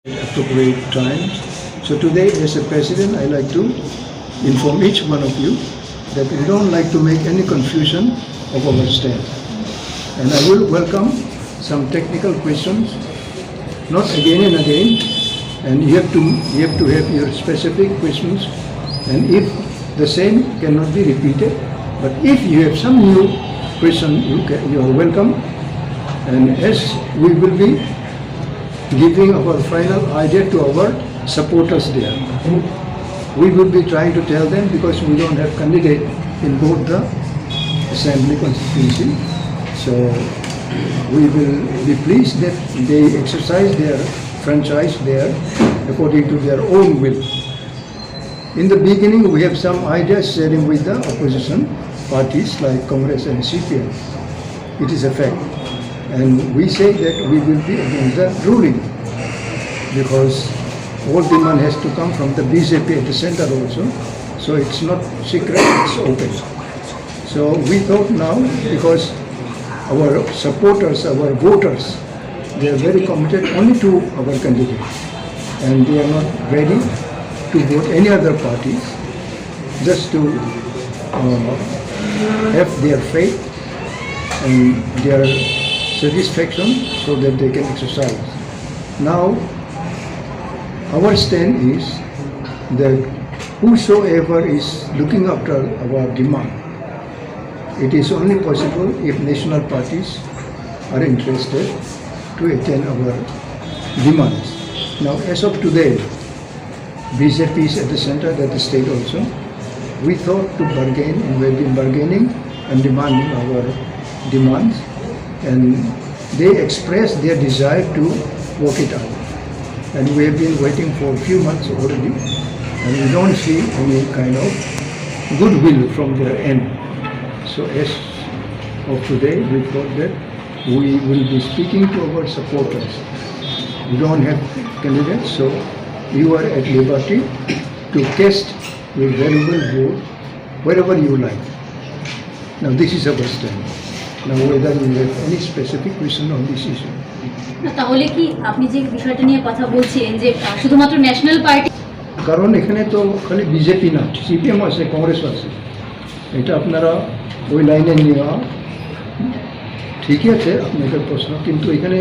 appropriate time. So today, as a president, I like to inform each one of you that we don't like to make any confusion of our stand. And I will welcome some technical questions, not again and again, and you have to have your specific questions. And if the same cannot be repeated, but if you have some new question, you are welcome. And as we will be giving our final idea to our supporters there. We will be trying to tell them, because we don't have candidate in both the assembly constituency. So we will be pleased that they exercise their franchise there according to their own will. In the beginning, we have some ideas sharing with the opposition parties like Congress and CPM. It is a fact. And we say that we will be against the ruling, because all demand has to come from the BJP at the center also. So it's not secret, it's open. So we thought now, because our supporters, our voters, they are very committed only to our candidate, and they are not ready to vote any other parties, just to have their faith and their satisfaction so that they can exercise. Now, our stand is that whosoever is looking after our demand, it is only possible if national parties are interested to attend our demands. Now, as of today, BJP is at the center, at the state also. We thought to bargain, and we have been bargaining and demanding our demands, and they expressed their desire to work it out. And we have been waiting for a few months already, and we don't see any kind of goodwill from their end. So as of today, we thought that we will be speaking to our supporters. We don't have candidates, so you are at liberty to cast your valuable vote wherever you like. Now this is our stand. Now whether you have any specific question on this issue. তাহলে কি আপনি যে বিষয়টা নিয়ে কথা বলছেন যে শুধুমাত্র ন্যাশনাল পার্টি, কারণ এখানে তো খালি বিজেপি না, সিপিএম আছে, কংগ্রেস আছে, এটা আপনারা ওই লাইনে নেওয়া ঠিকই আছে আপনাদের প্রশ্ন, কিন্তু এখানে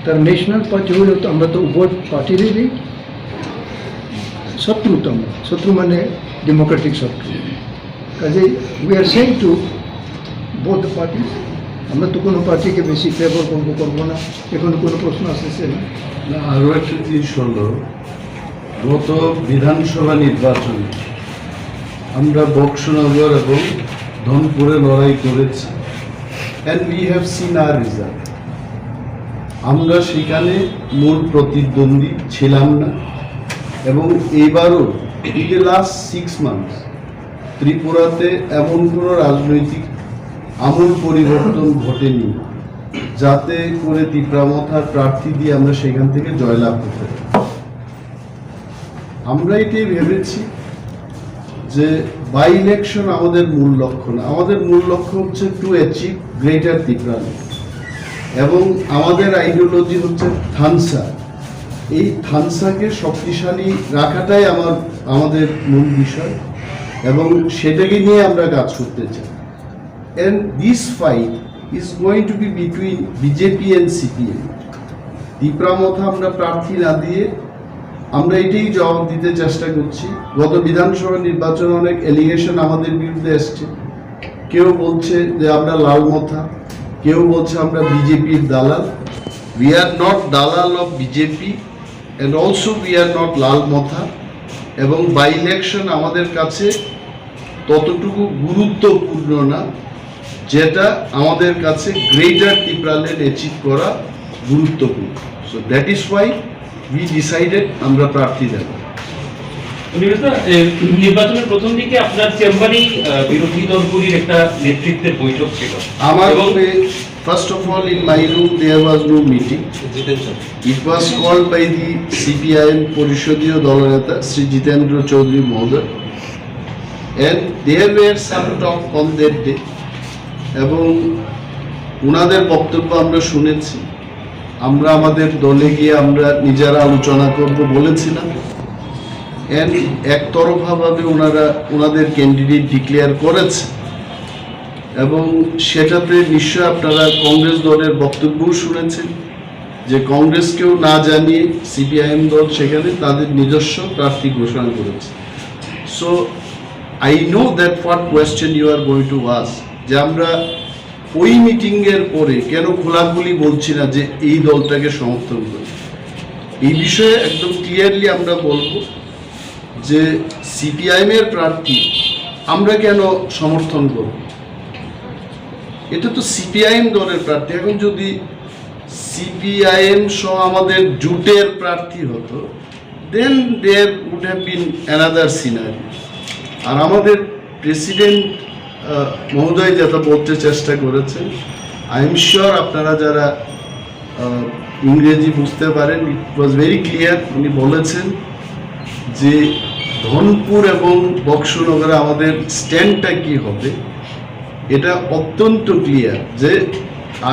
তার ন্যাশনাল পার্টি হলে তো আমরা তো উভয় পার্টিরই শত্রু, তো আমরা শত্রু মানে ডেমোক্রেটিক শত্রু। কাজেই we are saying to both the parties. আমরা তো কোনো পার্টিকে বেশি ফেভার করবো না, এখন কোনো প্রশ্ন আসতেছে না। আরও একটা জিনিস হল, গত বিধানসভা নির্বাচনে আমরা বক্সনগর এবং ধনপুরে লড়াই করেছি, and we have seen our result. আমরা সেখানে মূল প্রতিদ্বন্দ্বী ছিলাম না, এবং এবারও ইন দ্য লাস্ট 6 মান্থস ত্রিপুরাতে এমন কোনো রাজনৈতিক আমূল পরিবর্তন ঘটেনি যাতে করে ত্রিপুরা মথার প্রার্থী দিয়ে আমরা সেখান থেকে জয়লাভ করতে পারি। আমরা এটাই ভেবেছি যে বাই ইলেকশন আমাদের মূল লক্ষ্য না, আমাদের মূল লক্ষ্য হচ্ছে টু অ্যাচিভ গ্রেটার ত্রিপুরা, এবং আমাদের আইডিওলজি হচ্ছে থানসা। এই থানসাকে শক্তিশালী রাখাটাই আমাদের মূল বিষয়, এবং সেটাকে নিয়ে আমরা কাজ করতে চাই। And this fight is going to be between BJP and CPM. Tipra Motha আমরা প্রার্থী না দিয়ে আমরা এটাই জবাব দিতে চেষ্টা করছি। গত বিধানসভা নির্বাচনে অনেক এলিগেশন আমাদের বিরুদ্ধে এসছে। কেউ বলছে যে আমরা লাল মথা, কেউ বলছে আমরা বিজেপির দালাল। We are not দালাল of BJP and also we are not লাল মথা, এবং বাই ইলেকশন আমাদের কাছে ততটুকু গুরুত্বপূর্ণ না যেটা আমাদের কাছে গ্রেটার ত্রিপুরাল্যান্ড অ্যাচিভ করা গুরুত্বপূর্ণ। So that is why we decided আমরা প্রার্থী দেব। নির্বাচনের প্রথম দিকে আপনার চেম্বারেই বিরোধী দলগুলির একটা নেতৃত্বের বৈঠক ছিল। আমার first of all in my room there was no meeting. It was called by the CPIM পরিষদীয় দলনেতা শ্রী জিতেন্দ্র চৌধুরী মহোদয়, and there were some talk on that day, এবং ওনাদের বক্তব্য আমরা শুনেছি। আমরা আমাদের দলে গিয়ে আমরা নিজেরা আলোচনা করব বলেছিলাম, একতরফাভাবে ওনাদের ক্যান্ডিডেট ডিক্লেয়ার করেছে এবং সেটাতে নিশ্চয় আপনারা কংগ্রেস দলের বক্তব্যও শুনেছেন যে কংগ্রেসকেও না জানিয়ে সিপিআইএম দল সেখানে তাদের নিজস্ব প্রার্থী ঘোষণা করেছে। So I know that what question you are going to ask, যে আমরা ওই মিটিংয়ের পরে কেন খোলাখুলি বলছি না যে এই দলটাকে সমর্থন করি। এই বিষয়ে একদম ক্লিয়ারলি আমরা বলবো যে সিপিআইএমের প্রার্থী আমরা কেন সমর্থন করব, এটা তো সিপিআইএম দলের প্রার্থী। এখন যদি সিপিআইএম সহ আমাদের জোটের প্রার্থী হতো, then there would have been another scenery. আর আমাদের প্রেসিডেন্ট মহোদয় যেটা বলতে চেষ্টা করেছেন, আই এম শিওর আপনারা যারা ইংরেজি বুঝতে পারেন, ইট ওয়াজ ভেরি ক্লিয়ার। উনি বলেছেন যে ধনপুর এবং বক্সনগরে আমাদের স্ট্যান্ডটা কি হবে, এটা অত্যন্ত ক্লিয়ার যে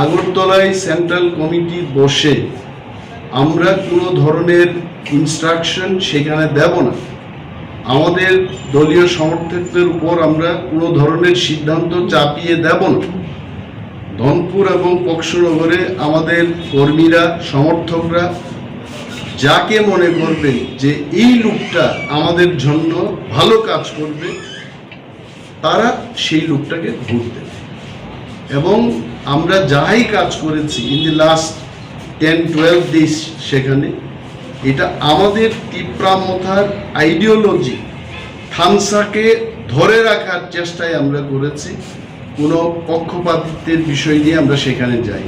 আগরতলায় সেন্ট্রাল কমিটি বসে আমরা কোনো ধরনের ইনস্ট্রাকশন সেখানে দেব না। আমাদের দলীয় সমর্থকদের উপর আমরা কোনো ধরনের সিদ্ধান্ত চাপিয়ে দেব না। ধনপুর এবং বক্সনগরে আমাদের কর্মীরা, সমর্থকরা যাকে মনে করবেন যে এই লোকটা আমাদের জন্য ভালো কাজ করবে, তারা সেই লোকটাকে ভোট দেবে। এবং আমরা যাই কাজ করেছি ইন দি লাস্ট 10-12 ডেজ, সেখানে এটা আমাদের টিপ্রা মথার আইডিওলজি থানসাকে ধরে রাখার চেষ্টায় আমরা করেছি। কোনো পক্ষপাতিত্বের বিষয় নিয়ে আমরা সেখানে যাই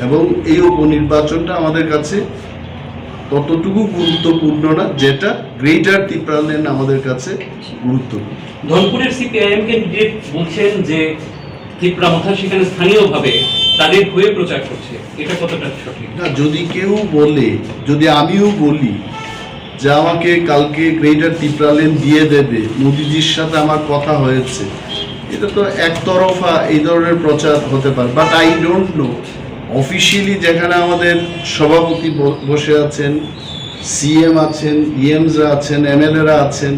এবং এই উপনির্বাচনটা আমাদের কাছে ততটুকু গুরুত্বপূর্ণ না যেটা গ্রেটার টিপ্রাল্যান্ড আমাদের কাছে গুরুত্বপূর্ণ। ধনপুরের সিপিআইএম ক্যান্ডিডেট বলছেন যে টিপ্রা মথা সেখানে স্থানীয়ভাবে তাদের হয়ে প্রচার করছে, এটা কতটা সঠিক? না, যদি কেউ বলে, যদি আমিও বলি যে আমাকে কালকে গ্রেটার টিপ্রাল্যান্ড দিয়ে দেবে, মোদিজির সাথে আমার কথা হয়েছে, এটা তো একতরফা এই ধরনের প্রচার হতে পারে। But I don't know officially যেখানে আমাদের সভাপতি বসে আছেন, সিএম আছেন, ইএমসরা আছেন, এমএলএরা আছেন,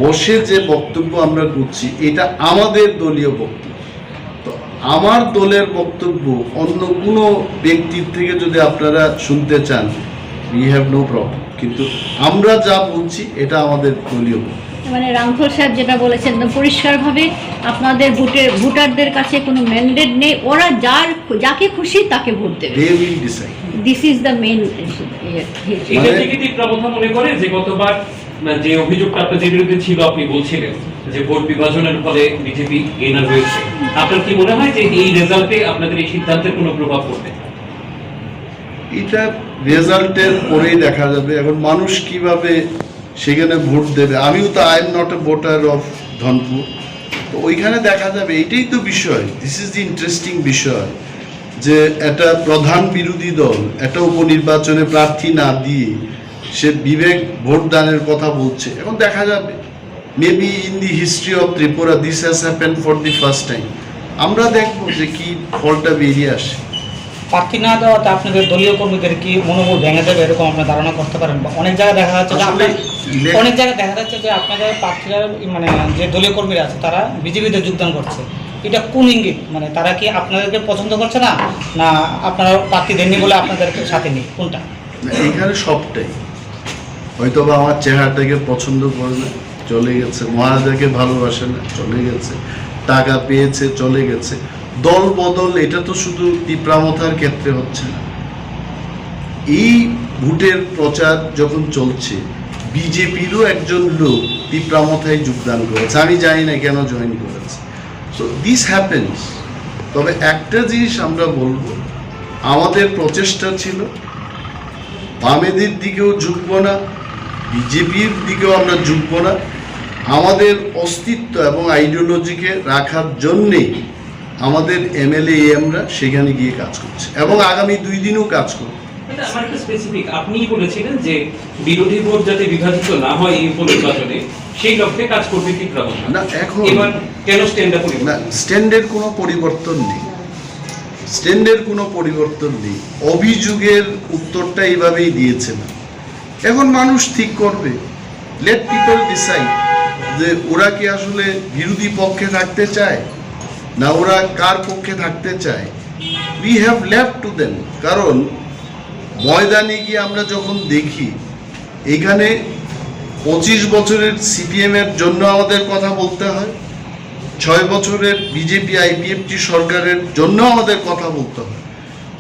বসে যে বক্তব্য আমরা করছি এটা আমাদের দলীয় বক্তব্য। তো আমার দলের বক্তব্য অন্য কোনো ব্যক্তির থেকে যদি আপনারা শুনতে চান, উই হ্যাভ নো প্রবলেম, কিন্তু আমরা যা বলছি এটা আমাদের দলীয় বক্তব্য। মানে রামফল সাহেব যেটা বলেছেন পরিষ্কারভাবে আপনাদের ভোটারদের কাছে কোনো ম্যান্ডেট নেই, ওরা যাকে খুশি তাকে ভোট দেবে। They will decide. This is the main. এটা থেকে টিপ্রা মথা মনে করে যে গতবার যে অভিযোগটা আপনাদের বিরুদ্ধে ছিল, আপনি বলছিলেন যে ভোট বিভাজনের ফলে বিজেপি গেইনার হয়েছে, আপনার কি মনে হয় যে এই রেজাল্টে আপনাদের এই সিদ্ধান্তের কোনো প্রভাব পড়বে? এটা রেজাল্টের পরেই দেখা যাবে। এখন মানুষ কিভাবে সেখানে ভোট দেবে, আমিও তো I am not a voter of Dhanpur, তো ওইখানে দেখা যাবে। এটাই তো বিষয়, দিস ইজ দি ইন্টারেস্টিং বিষয়, যে একটা প্রধান বিরোধী দল একটা উপনির্বাচনে প্রার্থী না দিয়ে সে বিবেক ভোটদানের কথা বলছে। এখন দেখা যাবে, maybe in the history of Tripura this has happened for the first time. আমরা দেখবো যে কি ফলটা বেরিয়ে আসে। প্রার্থী না দেওয়াতে আপনাদের দলীয় কর্মীদের কি মনোবল ভেঙে যাবে, এরকম আপনার ধারণা করতে পারেন? অনেক জায়গায় দেখা যাচ্ছে যে আপনাদের প্রার্থীরা, মানে যে দলীয় কর্মীরা আছে তারা বিজেপিতে যোগদান করছে, এটা কোন ইঙ্গিত? মানে তারা কি আপনাদেরকে পছন্দ করছে না, না আপনারা প্রার্থী দেননি বলে আপনাদেরকে সাথে নেই, কোনটা? এইখানে সবটাই, হয়তো বা আমার চেহারাটাকে পছন্দ করে না, চলে গেছে, মহারাজাকে ভালোবাসে না, চলে গেছে, টাকা পেয়েছে, চলে গেছে। দল বদল এটা তো শুধু টিপ্রা মথার ক্ষেত্রে হচ্ছে না। এই ভোটের প্রচার যখন চলছে, বিজেপিরও একজন লোক টিপ্রা মথায় যোগদান করেছে, আমি জানি না কেন জয়েন করেছে। So this happens. তবে একটা জিনিস আমরা বলবো, আমাদের প্রচেষ্টা ছিল বামেদের দিকেও ঝুঁকবো না, বিজেপির দিকেও আমরা ঝুঁকবো না। আমাদের অস্তিত্ব এবং আইডিওলজিকে রাখার জন্যেই আমাদের এমএলএ এমরা সেখানে গিয়ে কাজ করছে এবং আগামী 2 দিনও কাজ করবে। আমার একটা স্পেসিফিক, আপনিই বলেছিলেন যে বিরোধী ভোট যাতে বিভাজিত না হয় এই উপনির্বাচনে, সেই লক্ষ্যে কাজ করবে টিপ্রা মথা। না, এখন এবার কেন স্ট্যান্ডটা পরিবর্তন? না, স্ট্যান্ডের কোনো পরিবর্তন নেই। স্ট্যান্ডের কোনো পরিবর্তন নেই, অভিযোগের উত্তরটা এইভাবেই দিয়েছেন। এখন মানুষ ঠিক করবে, লেট পিপল ডিসাইড যে ওরা কি আসলে বিরোধী পক্ষে থাকতে চায় না ওরা কার পক্ষে থাকতে চায়। We have left to them. কারণ ময়দানে গিয়ে আমরা যখন দেখি এখানে 25 বছরের সিপিএম এর জন্য আমাদের কথা বলতে হয়, 6 বছরের বিজেপি আইপিএফটি সরকারের জন্য আমাদের কথা বলতে হয়।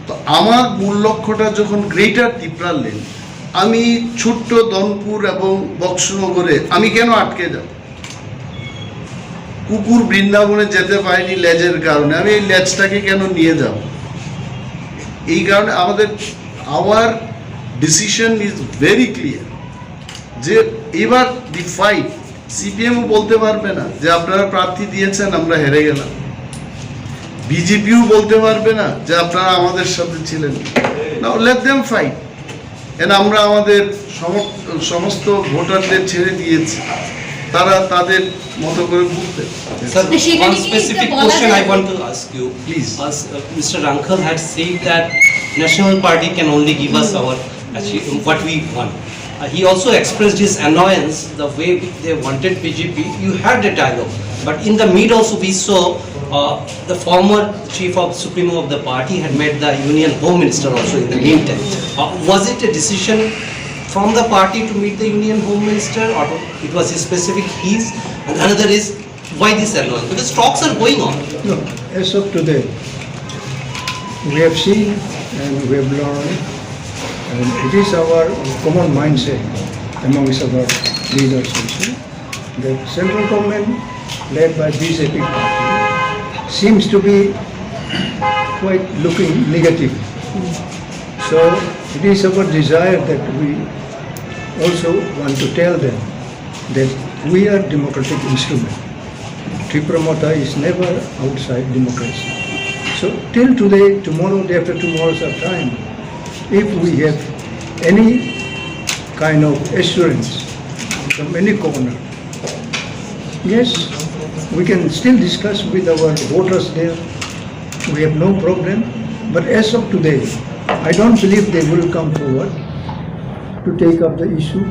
তো আমার মূল লক্ষ্যটা যখন গ্রেটার ত্রিপুরা লেন, আমি ছোট্ট দনপুর এবং বক্সনগরে আমি কেন আটকে যাব? কুকুর বৃন্দাবনে যেতে পারিনি লেজের কারণে, আমি এই লেজটাকে কেন নিয়ে যাব? এই কারণে our decision is very clear যে এবার দি ফাইট, সিপিএমও বলতে পারবে না যে আপনারা প্রার্থী দিয়েছেন আমরা হেরে গেলাম, বিজেপিও বলতে পারবে না যে আপনারা আমাদের সাথে ছিলেন। নাও লেট দেম ফাইট। এন্ড আমরা আমাদের সমস্ত ভোটারদের ছেড়ে দিয়েছি, তারা তাদের মতো করে বুঝতে। Sir, one specific question I want to ask you. Please. As Mr. Rankal had said that National Party can only give us our what we want. He also expressed his annoyance the way they wanted BJP. You had a dialogue, but in the mid also we saw the former chief of Supremo of the party had met the Union Home Minister also in the meantime. Was it a decision from the party to meet the Union Home Minister, or it was a specific his? And another is why this annoyance? Because talks are going on. No, as of today, we have seen and we have learned, and it is our common mindset amongst our leaders also, that central government led by BJP party seems to be quite looking negative. So it is our desire that we also want to tell them that we are democratic instrument. Tipra Motha is never outside democracy. So till today, tomorrow, day after tomorrow's our time, if we have any kind of assurance from any corner, yes, we can still discuss with our voters there. We have no problem. But as of today, I don't believe they will come forward to take up the issue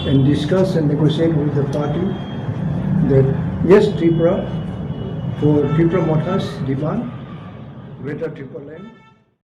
and discuss and negotiate with the party that yes, Tipra, for Tipra Motha's demand, Greater Tripura Land.